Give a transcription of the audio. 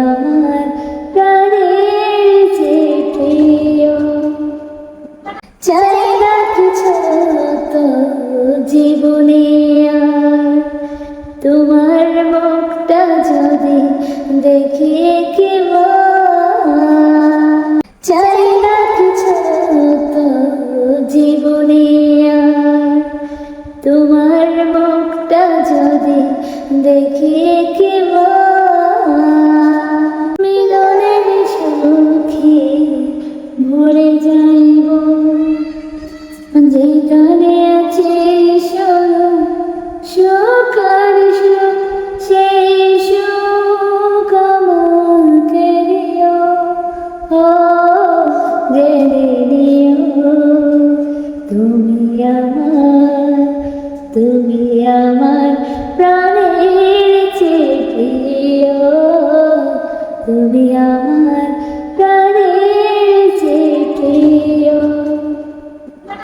আমার প্রাণের চেয়ে প্রিয়। চাই না কিছু তো জীবনে আর, তোমার মুখটা যদি দেখি একবার। চাই না কিছু তো জীবনে আর, তোমার মুখটা যদি দেখি একবার। মিলনের সুখে ভরে যাইব, যেখানে আছে সুখ আর সুখ, সেই সুখ আমাকে দিও, ও জেনে নিও তুমি আমার, তুমি